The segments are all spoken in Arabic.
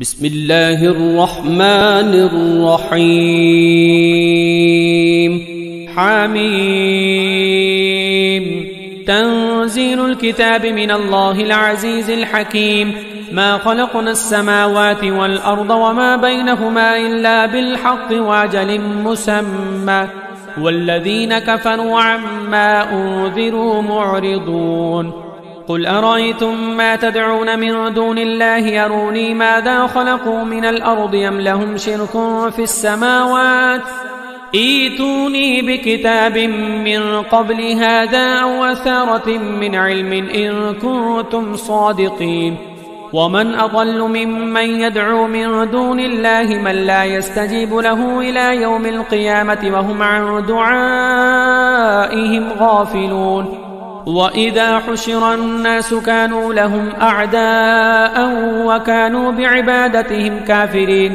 بسم الله الرحمن الرحيم حميم تنزيل الكتاب من الله العزيز الحكيم ما خلقنا السماوات والأرض وما بينهما إلا بالحق وأجل مسمى والذين كفروا عما أنذروا معرضون قل أرأيتم ما تدعون من دون الله أروني ماذا خلقوا من الأرض أم لهم شرك في السماوات ائتوني بكتاب من قبل هذا أو أثارة من علم إن كنتم صادقين ومن أضل ممن يدعو من دون الله من لا يستجيب له إلى يوم القيامة وهم عن دعائهم غافلون وإذا حشر الناس كانوا لهم أعداء وكانوا بعبادتهم كافرين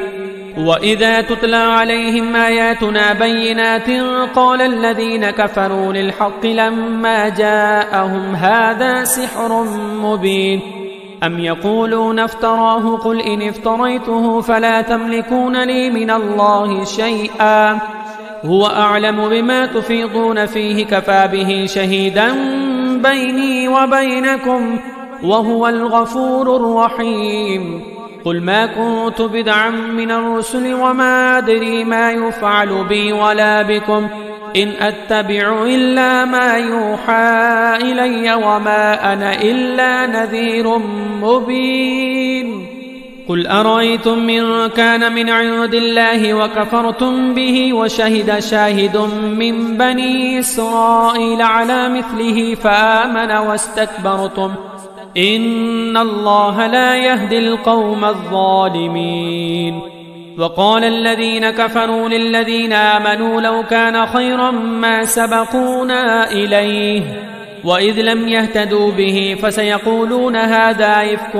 وإذا تتلى عليهم آياتنا بينات قال الذين كفروا للحق لما جاءهم هذا سحر مبين أم يقولون افتراه قل إن افتريته فلا تملكون لي من الله شيئا هو أعلم بما تفيضون فيه كفى به شهيدا بيني وبينكم وهو الغفور الرحيم قل ما كنت بدعا من الرسل وما أدري ما يفعل بي ولا بكم إن أتبع إلا ما يوحى إلي وما أنا إلا نذير مبين قل أرأيتم من كان من عند الله وكفرتم به وشهد شاهد من بني إسرائيل على مثله فآمن واستكبرتم إن الله لا يهدي القوم الظالمين وقال الذين كفروا للذين آمنوا لو كان خيرا ما سبقونا إليه وإذ لم يهتدوا به فسيقولون هذا إفك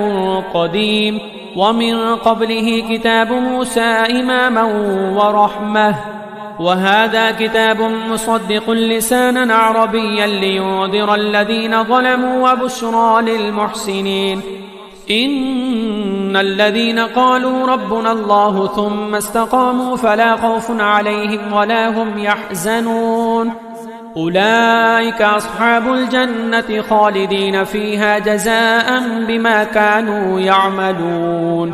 قديم ومن قبله كتاب موسى إماما ورحمة وهذا كتاب مصدق لسانا عربيا لينذر الذين ظلموا وبشرى للمحسنين إن الذين قالوا ربنا الله ثم استقاموا فلا خوف عليهم ولا هم يحزنون أولئك أصحاب الجنة خالدين فيها جزاء بما كانوا يعملون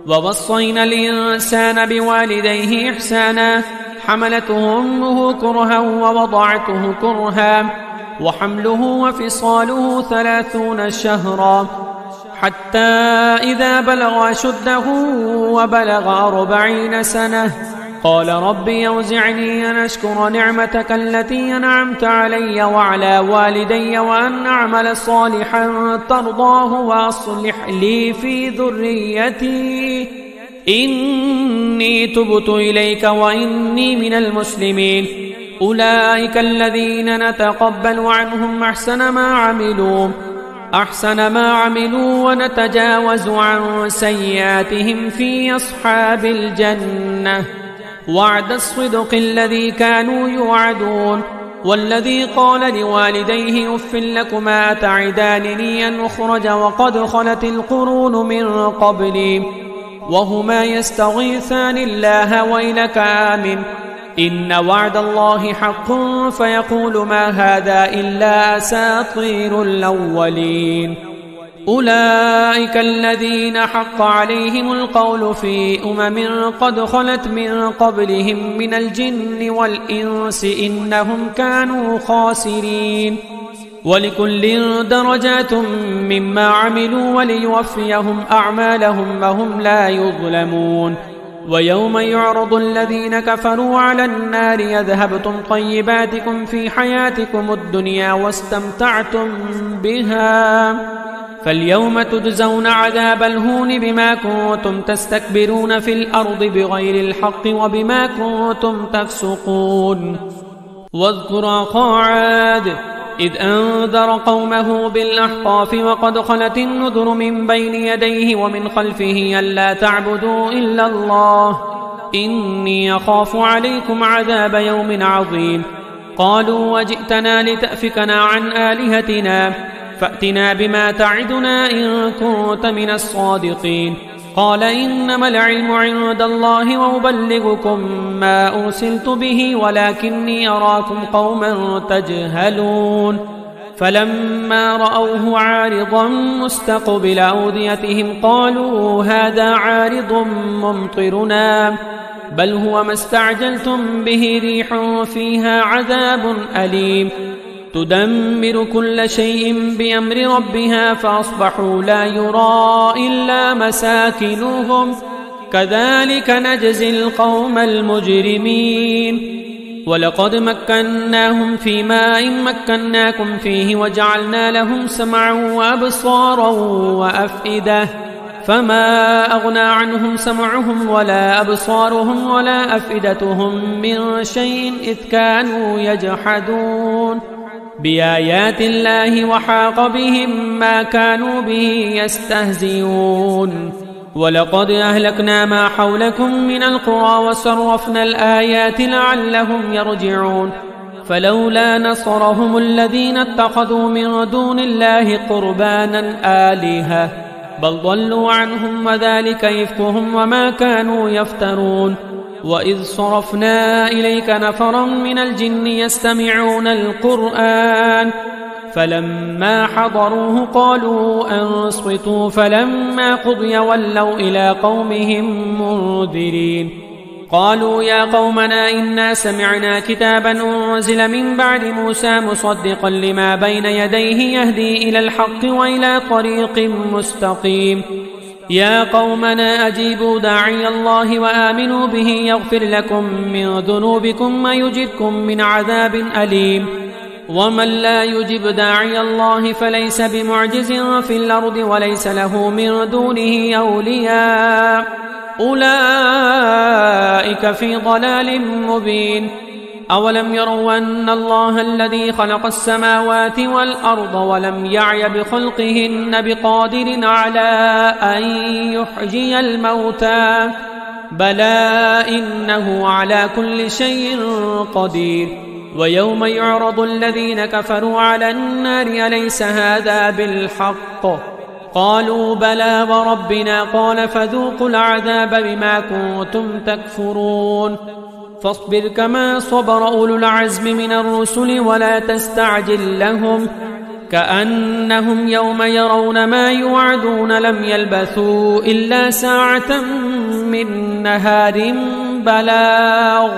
ووصينا الإنسان بوالديه إحسانا حملته أمه كرها ووضعته كرها وحمله وفصاله 30 شهرا حتى إذا بلغ أشده وبلغ 40 سنة قال ربي أوزعني أن أشكر نعمتك التي أنعمت علي وعلى والدي وأن أعمل صالحا ترضاه وأصلح لي في ذريتي إني تبت إليك وإني من المسلمين أولئك الذين نتقبل عنهم أحسن ما عملوا ونتجاوز عن سيئاتهم في أصحاب الجنة وعد الصدق الذي كانوا يوعدون والذي قال لوالديه أف لكما أتعدانني أن أخرج وقد خلت القرون من قبلي وهما يستغيثان الله ويلك آمن إن وعد الله حق فيقول ما هذا إلا أساطير الأولين أولئك الذين حق عليهم القول في قد خلت من قبلهم من الجن والإنس إنهم كانوا خاسرين ولكل درجات مما عملوا وليوفيهم أعمالهم وهم لا يظلمون ويوم يعرض الذين كفروا على النار يذهبتم طيباتكم في حياتكم الدنيا واستمتعتم بها فاليوم تجزون عذاب الهون بما كنتم تستكبرون في الأرض بغير الحق وبما كنتم تفسقون واذكر أخا عاد إذ أنذر قومه بالأحقاف وقد خلت النذر من بين يديه ومن خلفه ألا تعبدوا إلا الله إني أخاف عليكم عذاب يوم عظيم قالوا وجئتنا لتأفكنا عن آلهتنا فأتنا بما تعدنا إن كنت من الصادقين قال إنما العلم عند الله وأبلغكم ما أرسلت به ولكني أراكم قوما تجهلون فلما رأوه عارضا مستقبل أوديتهم قالوا هذا عارض ممطرنا بل هو ما استعجلتم به ريح فيها عذاب أليم تدمر كل شيء بأمر ربها فأصبحوا لا يرى إلا مساكنهم كذلك نجزي القوم المجرمين ولقد مكناهم في ماء مكناكم فيه وجعلنا لهم سمعا وأبصارا وأفئدة فما أغنى عنهم سمعهم ولا أبصارهم ولا أفئدتهم من شيء إذ كانوا يجحدون بآيات الله وحاق بهم ما كانوا به يستهزئون ولقد أهلكنا ما حولكم من القرى وصرفنا الآيات لعلهم يرجعون فلولا نصرهم الذين اتخذوا من دون الله قربانا آلهة بل ضلوا عنهم وذلك إفكهم وما كانوا يفترون وإذ صرفنا إليك نفرا من الجن يستمعون القرآن فلما حضروه قالوا أنصتوا فلما قضي ولوا إلى قومهم منذرين قالوا يا قومنا إنا سمعنا كتابا أنزل من بعد موسى مصدقا لما بين يديه يهدي إلى الحق وإلى طريق مستقيم يا قومنا أجيبوا داعي الله وآمنوا به يغفر لكم من ذنوبكم ويجدكم من عذاب أليم ومن لا يجب داعي الله فليس بمعجز في الأرض وليس له من دونه أولياء أولئك في ضلال مبين أولم يروا أن الله الذي خلق السماوات والأرض ولم يعي بخلقهن بقادر على أن يحيي الموتى بلى إنه على كل شيء قدير ويوم يعرض الذين كفروا على النار أليس هذا بالحق قالوا بلى وربنا قال فذوقوا العذاب بما كنتم تكفرون فاصبر كما صبر أولو العزم من الرسل ولا تستعجل لهم كأنهم يوم يرون ما يوعدون لم يلبثوا إلا ساعة من نهار بلاغ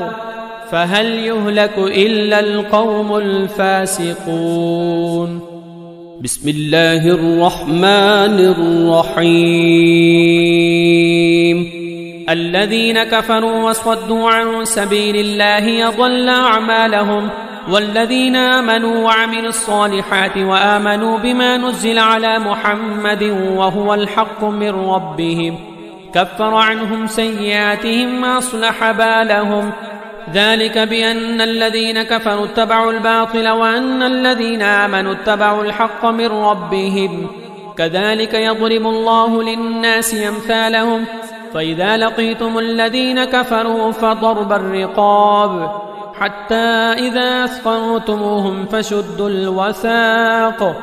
فهل يهلك إلا القوم الفاسقون بسم الله الرحمن الرحيم الذين كفروا وصدوا عن سبيل الله أضل أعمالهم والذين آمنوا وعملوا الصالحات وآمنوا بما نزل على محمد وهو الحق من ربهم كفر عنهم سيئاتهم وأصلح بالهم ذلك بأن الذين كفروا اتبعوا الباطل وأن الذين آمنوا اتبعوا الحق من ربهم كذلك يضرب الله للناس أمثالهم فإذا لقيتم الذين كفروا فضرب الرقاب حتى إذا أثخنتموهم فشدوا الوثاق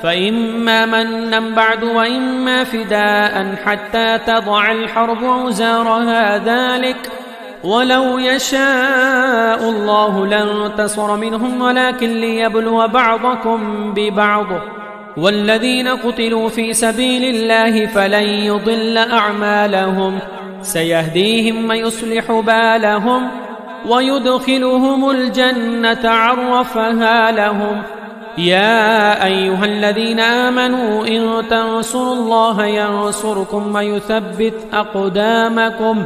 فإما منا بعد وإما فداء حتى تضع الحرب أوزارها ذلك ولو يشاء الله لانتصر منهم ولكن ليبلو بعضكم ببعض والذين قتلوا في سبيل الله فلن يضل أعمالهم سيهديهم ويصلح بالهم ويدخلهم الجنة عرفها لهم يا أيها الذين آمنوا إن تنصروا الله ينصركم ويثبت أقدامكم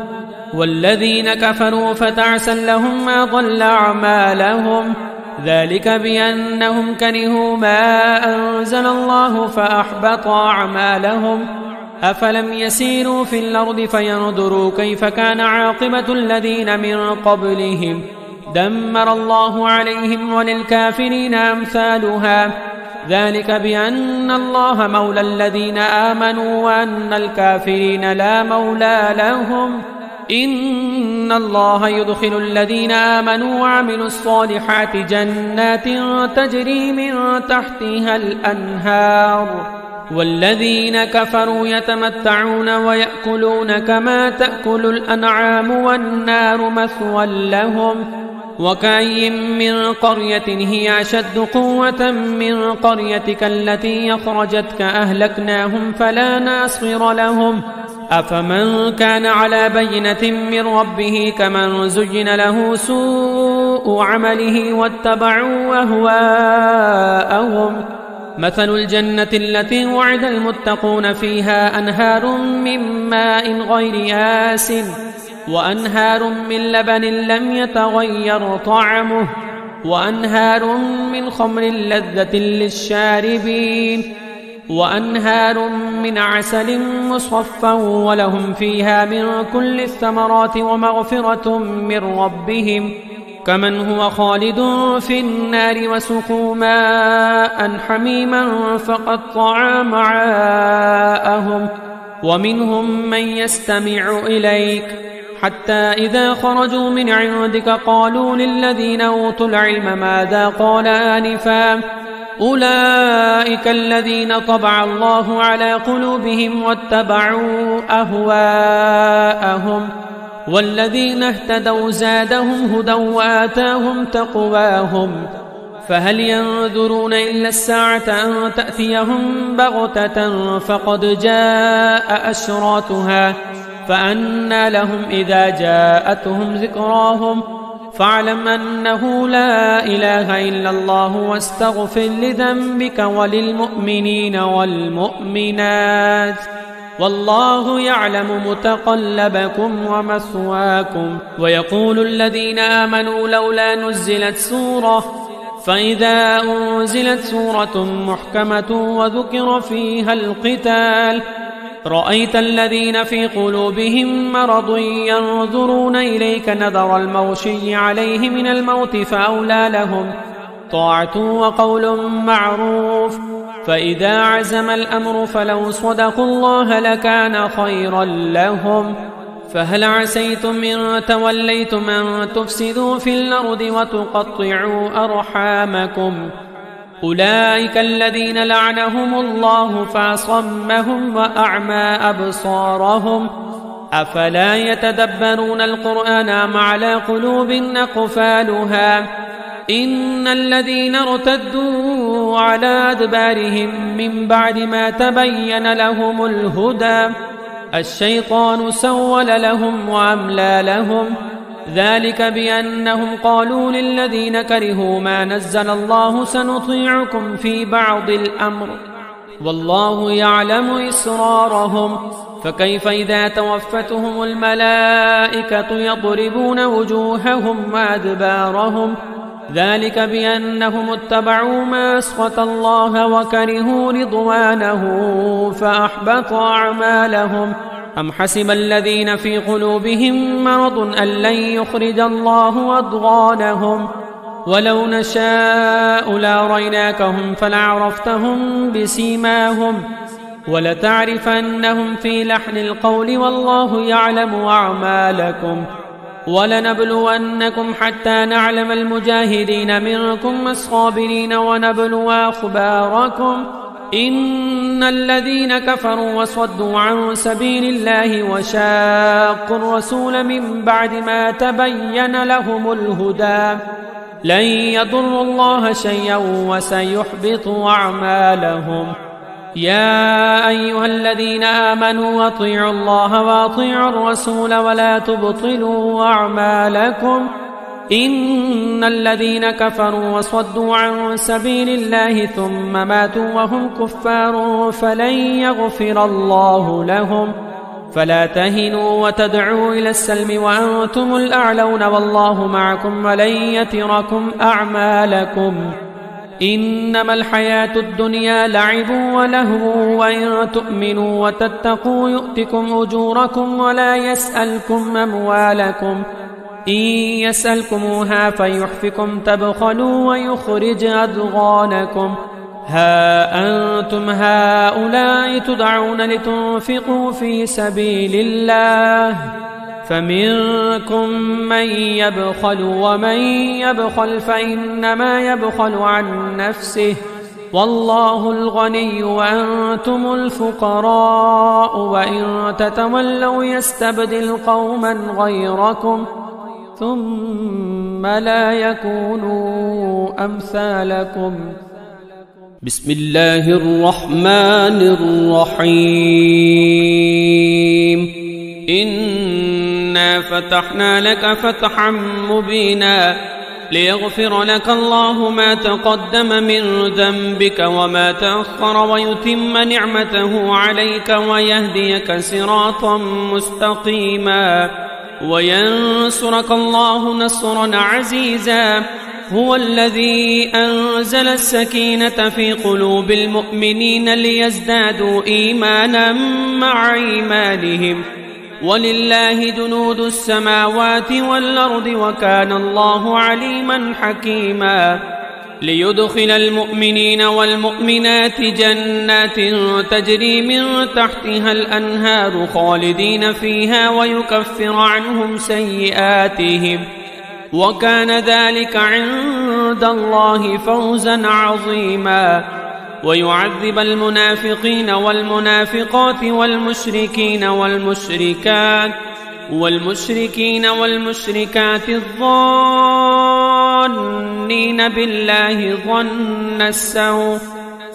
والذين كفروا فتعسا لهم ما ضل أعمالهم ذلك بأنهم كرهوا ما أنزل الله فأحبط أعمالهم أفلم يسيروا في الأرض فينظروا كيف كان عاقبة الذين من قبلهم دمر الله عليهم وللكافرين أمثالها ذلك بأن الله مولى الذين آمنوا وأن الكافرين لا مولى لهم إن الله يدخل الذين آمنوا وعملوا الصالحات جنات تجري من تحتها الأنهار والذين كفروا يتمتعون ويأكلون كما تأكل الأنعام والنار مثوى لهم وكأي من قرية هي أشد قوة من قريتك التي أخرجتك أهلكناهم فلا ناصر لهم أفمن كان على بينة من ربه كمن زين له سوء عمله واتبعوا أهواءهم مثل الجنة التي وعد المتقون فيها أنهار من ماء غير آسن وأنهار من لبن لم يتغير طعمه وأنهار من خمر لذة للشاربين وأنهار من عسل مصفى ولهم فيها من كل الثمرات ومغفرة من ربهم كمن هو خالد في النار وسقوا ماء حميما فقطع أمعاءهم ومنهم من يستمع إليك حتى إذا خرجوا من عندك قالوا للذين أوتوا العلم ماذا قال آنفا أولئك الذين طبع الله على قلوبهم واتبعوا أهواءهم والذين اهتدوا زادهم هدى وآتاهم تقواهم فهل ينظرون إلا الساعة أن تأتيهم بغتة فقد جاء أشراطها فأنى لهم إذا جاءتهم ذكراهم فاعلم أنه لا إله إلا الله واستغفر لذنبك وللمؤمنين والمؤمنات والله يعلم متقلبكم ومثواكم ويقول الذين آمنوا لولا نزلت سورة فإذا أنزلت سورة محكمة وذكر فيها القتال رأيت الذين في قلوبهم مرض ينظرون إليك نظر المغشي عليه من الموت فأولى لهم طاعة وقول معروف فإذا عزم الأمر فلو صدقوا الله لكان خيرا لهم فهل عسيتم إن توليتم أن تفسدوا في الأرض وتقطعوا أرحامكم أولئك الذين لعنهم الله فأصمهم وأعمى أبصارهم أفلا يتدبرون القرآن أم على قلوب أقفالها إن الذين ارتدوا على أدبارهم من بعد ما تبين لهم الهدى الشيطان سول لهم وأملى لهم ذلك بأنهم قالوا للذين كرهوا ما نزل الله سنطيعكم في بعض الأمر والله يعلم إسرارهم فكيف إذا توفتهم الملائكة يضربون وجوههم وأدبارهم ذلك بأنهم اتبعوا ما أسخط الله وكرهوا رضوانه فأحبط أعمالهم أم حسب الذين في قلوبهم مرض أن لن يخرج الله أضغانهم ولو نشاء لأريناكهم فلعرفتهم بسيماهم ولتعرفنهم في لحن القول والله يعلم أعمالكم ولنبلونكم حتى نعلم المجاهدين منكم والصابرين ونبلو أخباركم إن الذين كفروا وصدوا عن سبيل الله وشاقوا الرسول من بعد ما تبين لهم الهدى لن يضروا الله شيئا وسيحبط أعمالهم يا أيها الذين آمنوا أطيعوا الله وأطيعوا الرسول ولا تبطلوا أعمالكم إن الذين كفروا وصدوا عن سبيل الله ثم ماتوا وهم كفار فلن يغفر الله لهم فلا تهنوا وتدعوا إلى السلم وأنتم الأعلون والله معكم ولن يتركم أعمالكم إنما الحياة الدنيا لعب ولهو وإن تؤمنوا وتتقوا يؤتكم أجوركم ولا يسألكم أموالكم إن يسألكموها فيحفكم تبخلوا ويخرج أضغانكم ها أنتم هؤلاء تدعون لتنفقوا في سبيل الله فمنكم من يبخل ومن يبخل فإنما يبخل عن نفسه والله الغني وأنتم الفقراء وإن تتولوا يستبدل قوما غيركم ثم لا يكونوا أمثالكم. بسم الله الرحمن الرحيم. إنا فتحنا لك فتحا مبينا ليغفر لك الله ما تقدم من ذنبك وما تأخر ويتم نعمته عليك ويهديك صراطا مستقيما وينصرك الله نصرا عزيزا. هو الذي أنزل السكينة في قلوب المؤمنين ليزدادوا إيمانا مع إيمانهم ولله جنود السماوات والأرض وكان الله عليما حكيما. ليدخل المؤمنين والمؤمنات جنات تجري من تحتها الأنهار خالدين فيها ويكفر عنهم سيئاتهم وكان ذلك عند الله فوزا عظيما. ويعذب المنافقين والمنافقات والمشركات الظانين بالله ظن السوء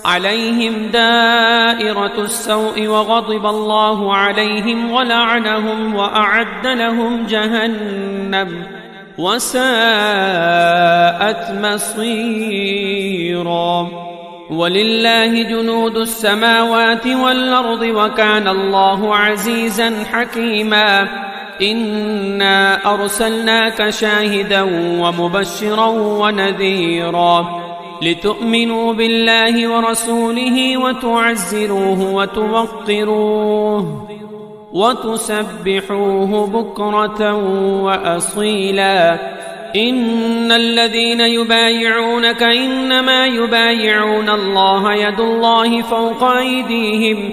عليهم دائرة السوء وغضب الله عليهم ولعنهم وأعد لهم جهنم وساءت مصيرا. ولله جنود السماوات والأرض وكان الله عزيزا حكيما. إنا أرسلناك شاهدا ومبشرا ونذيرا لتؤمنوا بالله ورسوله وتعزروه وتوقروه وتسبحوه بكرة وأصيلا. إن الذين يبايعونك إنما يبايعون الله يد الله فوق أيديهم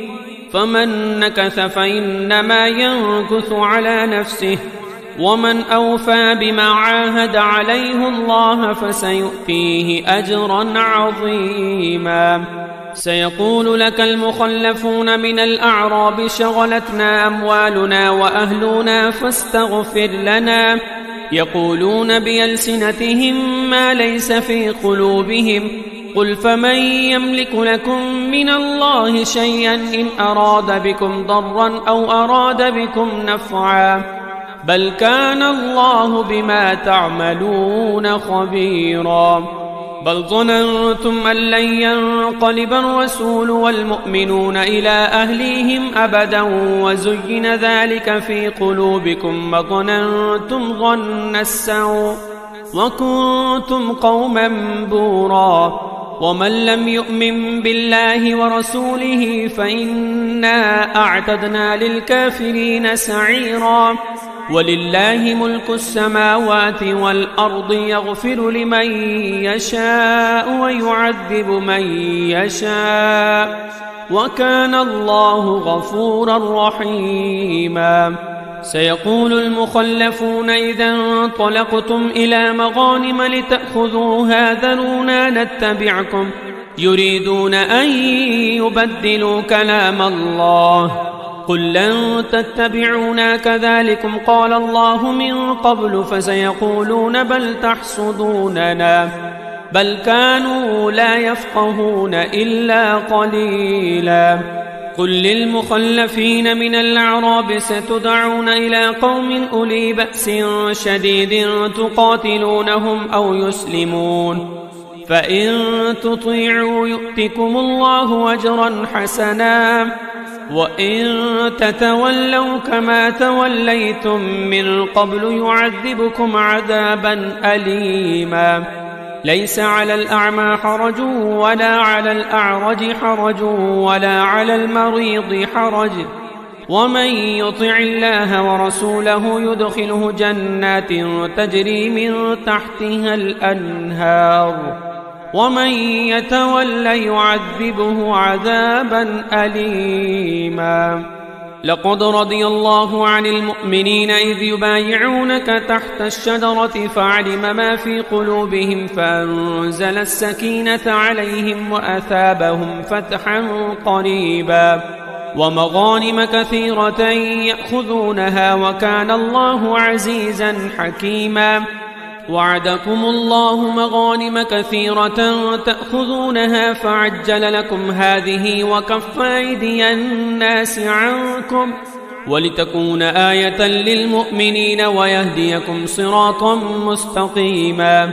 فمن نكث فإنما ينكث على نفسه ومن أوفى بما عاهد عليه الله فسيؤتيه أجرا عظيما. سيقول لك المخلفون من الأعراب شغلتنا أموالنا وأهلنا فاستغفر لنا يقولون بألسنتهم ما ليس في قلوبهم قل فمن يملك لكم من الله شيئا إن أراد بكم ضرا أو أراد بكم نفعا بل كان الله بما تعملون خبيرا. بل ظننتم أن لن ينقلب الرسول والمؤمنون إلى أهليهم أبدا وزين ذلك في قلوبكم وظننتم ظن السوء وكنتم قوما بورا. ومن لم يؤمن بالله ورسوله فإنا أعتدنا للكافرين سعيرا. ولله ملك السماوات والأرض يغفر لمن يشاء ويعذب من يشاء وكان الله غفورا رحيما. سيقول المخلفون إذا انطلقتم إلى مغانم لتأخذوها ذرونا نتبعكم يريدون أن يبدلوا كلام الله قل لن تتبعونا كذلكم قال الله من قبل فسيقولون بل تحسدوننا بل كانوا لا يفقهون إلا قليلا. قل للمخلفين من الأعراب ستدعون إلى قوم أولي بأس شديد تقاتلونهم أو يسلمون فإن تطيعوا يؤتكم الله أجرا حسنا وإن تتولوا كما توليتم من قبل يعذبكم عذابا أليما. ليس على الأعمى حرج ولا على الأعرج حرج ولا على المريض حرج ومن يطع الله ورسوله يدخله جنات تجري من تحتها الأنهار ومن يتول يعذبه عذابا أليما. لقد رضي الله عن المؤمنين إذ يبايعونك تحت الشجرة فعلم ما في قلوبهم فأنزل السكينة عليهم وأثابهم فتحا قريبا ومغانم كثيرة يأخذونها وكان الله عزيزا حكيما. وعدكم الله مغانم كثيرة تأخذونها فعجل لكم هذه وكف أيدي الناس عنكم ولتكون آية للمؤمنين ويهديكم صراطا مستقيما.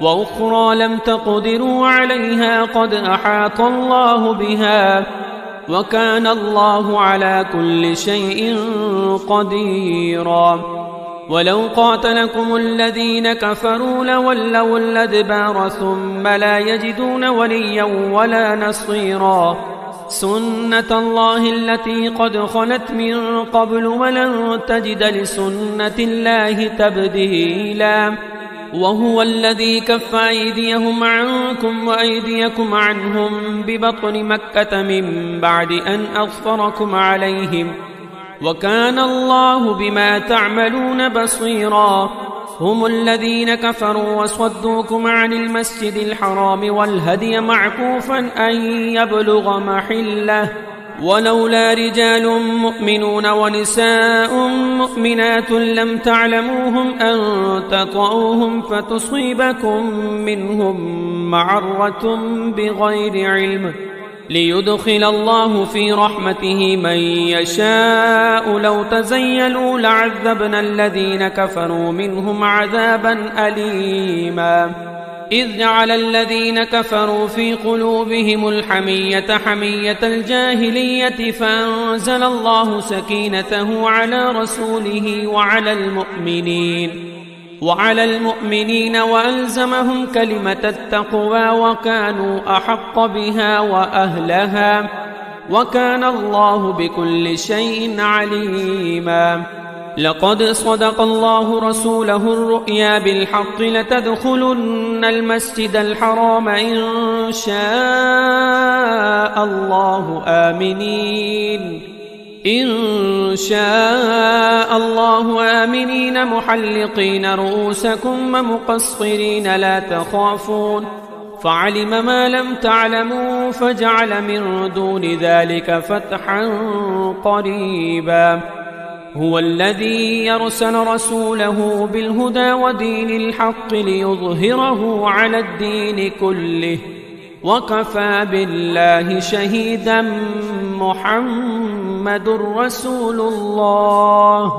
وأخرى لم تقدروا عليها قد أحاط الله بها وكان الله على كل شيء قديرا. ولو قاتلكم الذين كفروا لولوا الأدبار ثم لا يجدون وليا ولا نصيرا. سنة الله التي قد خلت من قبل ولن تجد لسنة الله تبديلا. وهو الذي كف أيديهم عنكم وأيديكم عنهم ببطن مكة من بعد أن أظفركم عليهم وكان الله بما تعملون بصيرا. هم الذين كفروا وصدوكم عن المسجد الحرام والهدي معكوفا أن يبلغ محله ولولا رجال مؤمنون ونساء مؤمنات لم تعلموهم أن تطؤوهم فتصيبكم منهم معرة بغير علم ليدخل الله في رحمته من يشاء. لو تزيلوا لعذبنا الذين كفروا منهم عذابا أليما. إذ جعل الذين كفروا في قلوبهم الحمية حمية الجاهلية فأنزل الله سكينته على رسوله وعلى المؤمنين وألزمهم كلمة التقوى وكانوا أحق بها وأهلها وكان الله بكل شيء عليما. لقد صدق الله رسوله الرؤيا بالحق لتدخلن المسجد الحرام إن شاء الله آمنين محلقين رؤوسكم ومقصرين لا تخافون فعلم ما لم تعلموا فجعل من دون ذلك فتحا قريبا. هو الذي يرسل رسوله بالهدى ودين الحق ليظهره على الدين كله وكفى بالله شهيدا. محمد رسول الله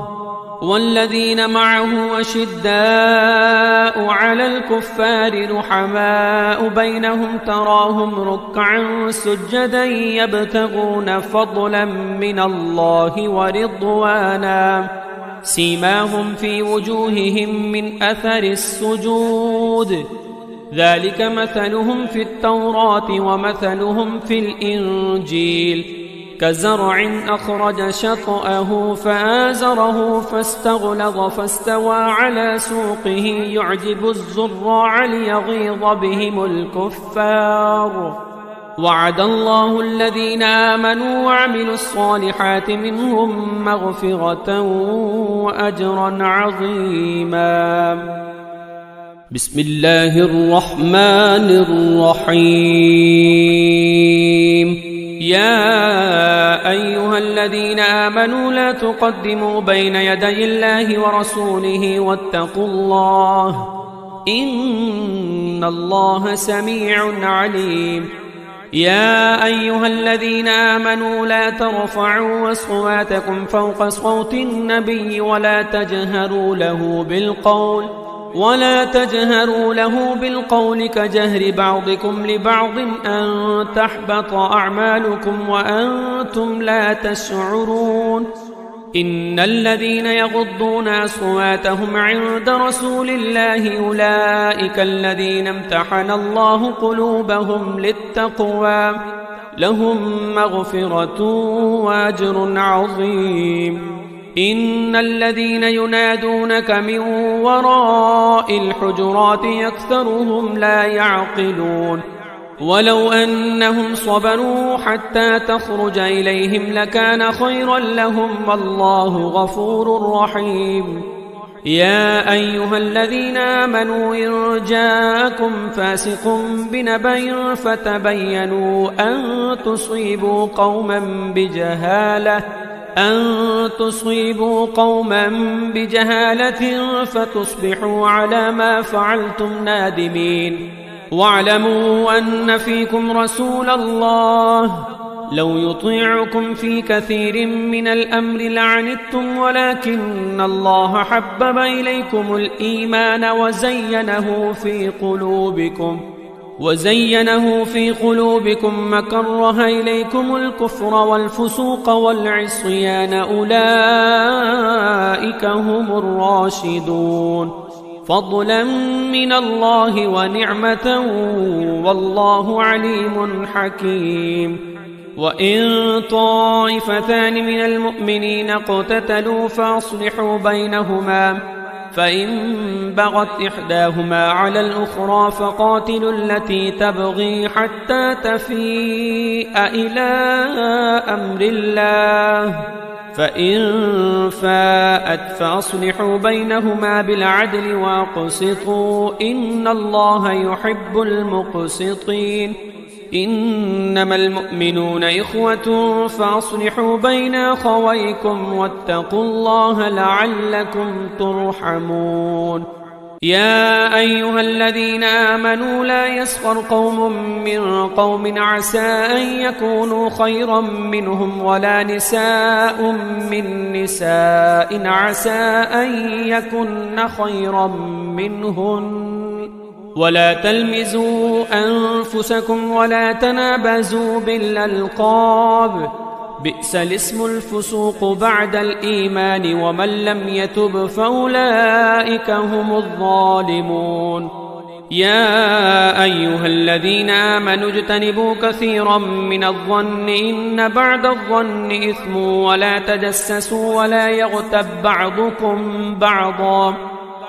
والذين معه أشداء على الكفار رحماء بينهم تراهم ركعا سجدا يبتغون فضلا من الله ورضوانا سيماهم في وجوههم من أثر السجود ذلك مثلهم في التوراة ومثلهم في الإنجيل كزرع أخرج شطأه فآزره فاستغلظ فاستوى على سوقه يعجب الزراع ليغيظ بهم الكفار. وعد الله الذين آمنوا وعملوا الصالحات منهم مغفرة وأجرا عظيما. بسم الله الرحمن الرحيم. يا أيها الذين آمنوا لا تقدموا بين يدي الله ورسوله واتقوا الله إن الله سميع عليم. يا أيها الذين آمنوا لا ترفعوا أصواتكم فوق صوت النبي ولا تجهروا له بالقول كجهر بعضكم لبعض أن تحبط أعمالكم وأنتم لا تشعرون. إن الذين يغضون أصواتهم عند رسول الله أولئك الذين امتحن الله قلوبهم للتقوى لهم مغفرة وأجر عظيم. إن الذين ينادونك من وراء الحجرات أكثرهم لا يعقلون. ولو أنهم صبروا حتى تخرج إليهم لكان خيرا لهم والله غفور رحيم. يا أيها الذين آمنوا إن جاءكم فاسق بنبأ فتبينوا أن تصيبوا قوما بجهالة فتصبحوا على ما فعلتم نادمين. واعلموا أن فيكم رسول الله لو يطيعكم في كثير من الأمر لعنتم ولكن الله حبب إليكم الإيمان وزينه في قلوبكم وكره إليكم الكفر والفسوق والعصيان أولئك هم الراشدون فضلا من الله ونعمة والله عليم حكيم. وإن طائفتان من المؤمنين اقتتلوا فأصلحوا بينهما فإن بغت إحداهما على الأخرى فقاتلوا التي تبغي حتى تفيء إلى أمر الله فإن فاءت فأصلحوا بينهما بالعدل واقسطوا إن الله يحب المقسطين. إنما المؤمنون إخوة فأصلحوا بين أخويكم واتقوا الله لعلكم ترحمون. يا أيها الذين آمنوا لا يسخر قوم من قوم عسى أن يكونوا خيرا منهم ولا نساء من نساء عسى أن يكن خيرا منهن ولا تلمزوا أنفسكم ولا تنابزوا بالألقاب بئس الاسم الفسوق بعد الإيمان ومن لم يتب فأولئك هم الظالمون. يا أيها الذين آمنوا اجتنبوا كثيرا من الظن إن بعد الظن إثم ولا تجسسوا ولا يغتب بعضكم بعضا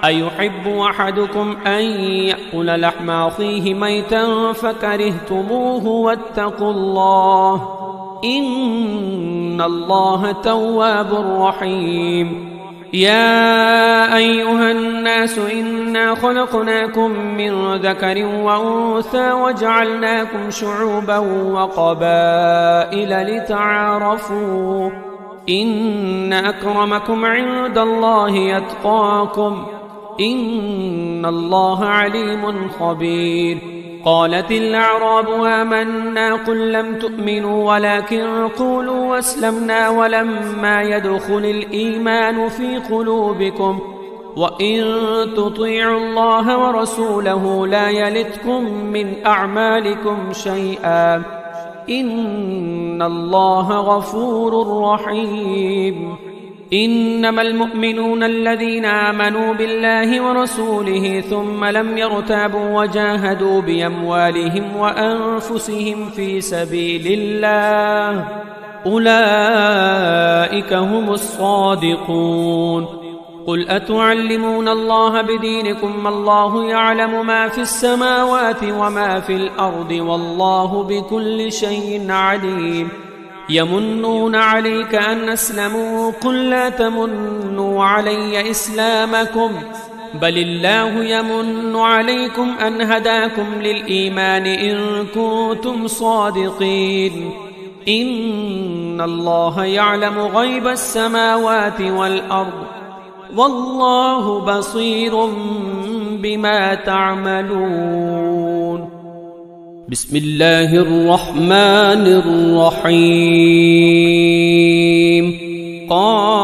أيحب أحدكم أن يأكل لحم أخيه ميتا فكرهتموه واتقوا الله إن الله تواب رحيم. يا أيها الناس إنا خلقناكم من ذكر وأنثى وجعلناكم شعوبا وقبائل لتعارفوا إن أكرمكم عند الله أتقاكم إن الله عليم خبير. قالت الأعراب آمنا قل لم تؤمنوا ولكن قولوا أسلمنا ولما يدخل الإيمان في قلوبكم وإن تطيعوا الله ورسوله لا يلتكم من أعمالكم شيئا إن الله غفور رحيم. إنما المؤمنون الذين آمنوا بالله ورسوله ثم لم يرتابوا وجاهدوا بأموالهم وأنفسهم في سبيل الله أولئك هم الصادقون. قل أتعلمون الله بدينكم الله يعلم ما في السماوات وما في الأرض والله بكل شيء عليم. يمنون عليك أن أسلموا قل لا تمنوا علي إسلامكم بل الله يمن عليكم أن هداكم للإيمان إن كنتم صادقين. إن الله يعلم غيب السماوات والأرض والله بصير بما تعملون. بسم الله الرحمن الرحيم. قاف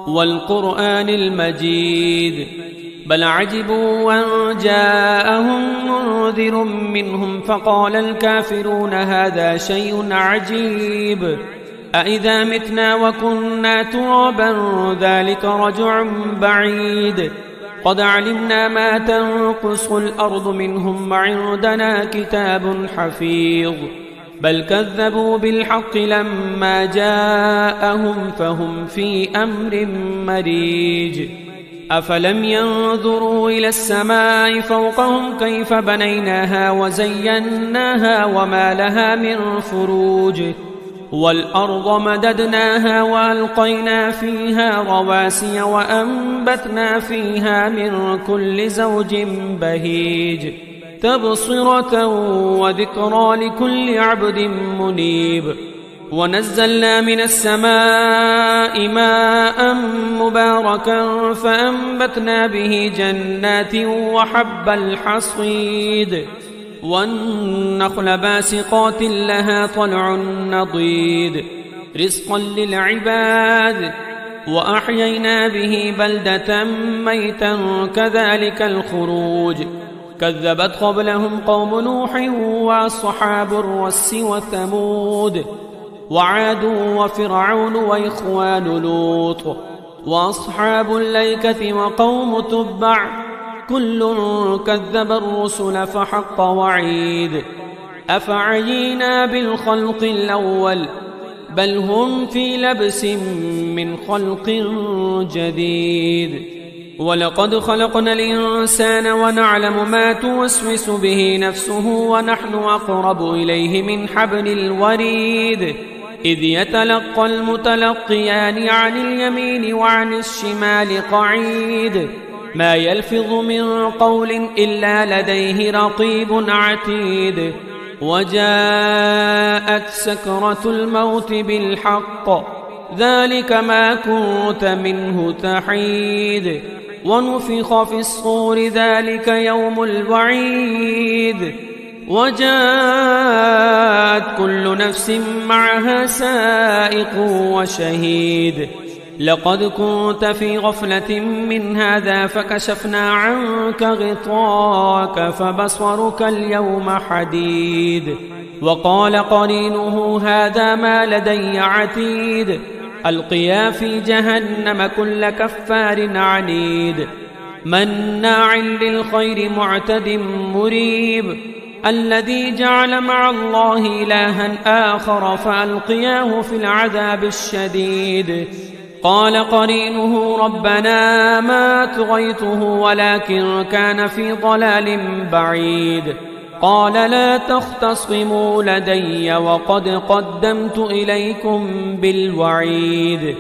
والقرآن المجيد بل عجبوا أن جاءهم منذر منهم فقال الكافرون هذا شيء عجيب أإذا متنا وكنا ترابا ذلك رجع بعيد قد علمنا ما تنقص الأرض منهم وعندنا كتاب حفيظ بل كذبوا بالحق لما جاءهم فهم في أمر مريج أفلم ينظروا إلى السماء فوقهم كيف بنيناها وزيناها وما لها من فروج والأرض مددناها وألقينا فيها رواسي وأنبتنا فيها من كل زوج بهيج تبصرة وذكرى لكل عبد منيب ونزلنا من السماء ماء مباركا فأنبتنا به جنات وحب الحصيد والنخل باسقات لها طلع نضيد رزقا للعباد وأحيينا به بلدة ميتا كذلك الخروج كذبت قبلهم قوم نوح وأصحاب الرس وثمود وعاد وفرعون وإخوان لوط وأصحاب الأيكة وقوم تبع كل كذب الرسل فحق وعيد أفعينا بالخلق الأول بل هم في لبس من خلق جديد ولقد خلقنا الإنسان ونعلم ما توسوس به نفسه ونحن أقرب إليه من حبل الوريد إذ يتلقى المتلقيان عن اليمين وعن الشمال قعيد ما يلفظ من قول إلا لديه رقيب عتيد وجاءت سكرة الموت بالحق ذلك ما كنت منه تحيد ونفخ في الصور ذلك يوم الوعيد وجاءت كل نفس معها سائق وشهيد لقد كنت في غفلة من هذا فكشفنا عنك غطاءك فبصرك اليوم حديد وقال قرينه هذا ما لدي عتيد ألقيا في جهنم كل كفار عنيد مناع للخير معتد مريب الذي جعل مع الله إلها آخر فألقياه في العذاب الشديد قال قرينه ربنا ما طغيته ولكن كان في ضلال بعيد قال لا تختصموا لدي وقد قدمت إليكم بالوعيد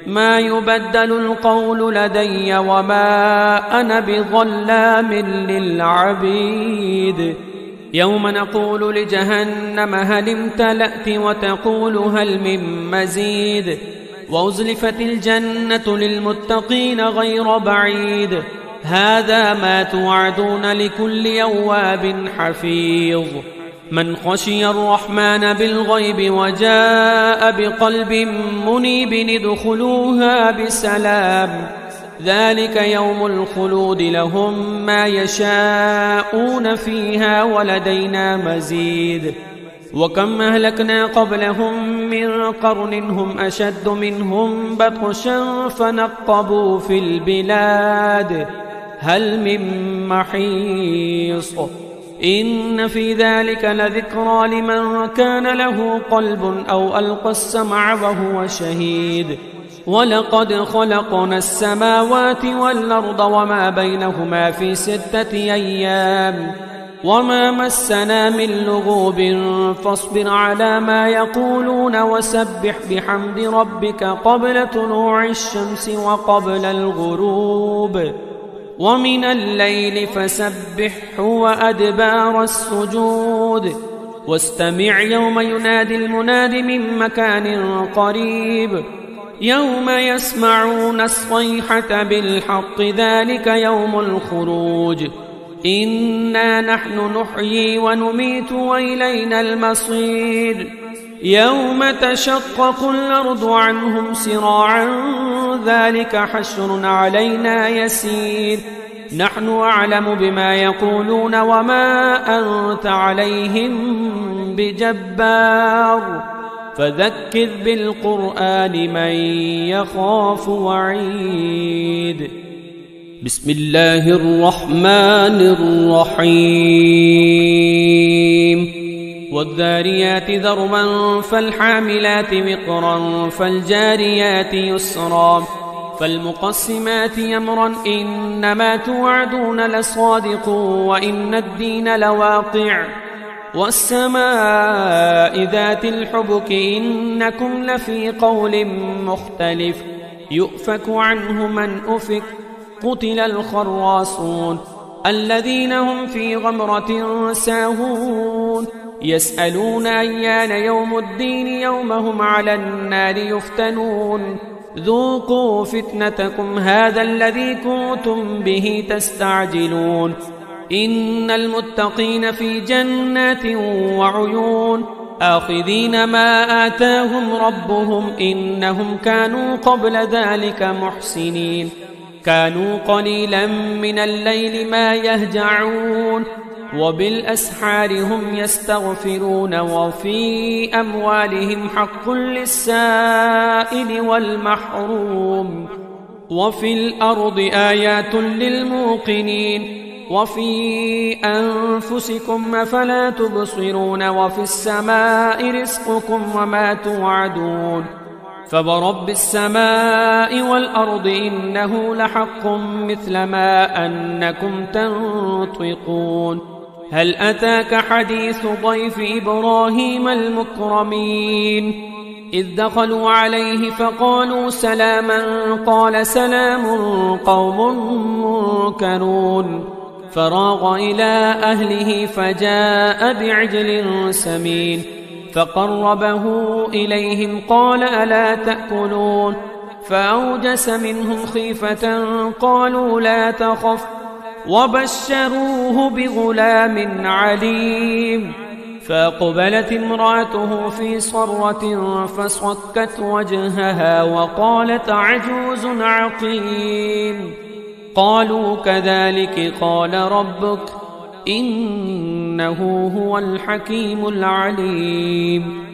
ما يبدل القول لدي وما أنا بظلام للعبيد يوم نقول لجهنم هل امتلأت وتقول هل من مزيد وأزلفت الجنة للمتقين غير بعيد هذا ما توعدون لكل يواب حفيظ من خشي الرحمن بالغيب وجاء بقلب منيب ادخلوها بسلام ذلك يوم الخلود لهم ما يشاءون فيها ولدينا مزيد وكم أهلكنا قبلهم من قرن هم أشد منهم بطشا فنقبوا في البلاد هل من محيص إن في ذلك لذكرى لمن كان له قلب أو ألقى السمع وهو شهيد ولقد خلقنا السماوات والأرض وما بينهما في 6 أيام وما مسنا من لغوب فاصبر على ما يقولون وسبح بحمد ربك قبل طلوع الشمس وقبل الغروب ومن الليل فسبحه وأدبار السجود واستمع يوم ينادي المناد من مكان قريب يوم يسمعون الصيحة بالحق ذلك يوم الخروج إنا نحن نحيي ونميت وإلينا المصير يوم تشقق الأرض عنهم سراعا ذلك حشر علينا يسير نحن أعلم بما يقولون وما أنت عليهم بجبار فذكر بالقرآن من يخاف وعيد بسم الله الرحمن الرحيم والذاريات ذروا فالحاملات وقرا فالجاريات يسرا فالمقسمات أمرا إنما توعدون لصادق وإن الدين لواقع والسماء ذات الحبك إنكم لفي قول مختلف يؤفك عنه من أفك قتل الخراصون الذين هم في غمرة ساهون يسألون أيان يوم الدين يوم هم على النار يفتنون ذوقوا فتنتكم هذا الذي كنتم به تستعجلون إن المتقين في جنات وعيون آخذين ما آتاهم ربهم إنهم كانوا قبل ذلك محسنين كانوا قليلا من الليل ما يهجعون وبالأسحار هم يستغفرون وفي أموالهم حق للسائل والمحروم وفي الأرض آيات للموقنين وفي أنفسكم أفلا تبصرون وفي السماء رزقكم وما توعدون فورب السماء والأرض إنه لحق مثل ما أنكم تنطقون هل أتاك حديث ضيف إبراهيم المكرمين إذ دخلوا عليه فقالوا سلاما قال سلام قوم منكرون فراغ إلى أهله فجاء بعجل سمين فقربه إليهم قال ألا تأكلون فأوجس منهم خيفة قالوا لا تخف وبشروه بغلام عليم فأقبلت امرأته في صرة فصكت وجهها وقالت عجوز عقيم قالوا كذلك قال ربك إنه هو الحكيم العليم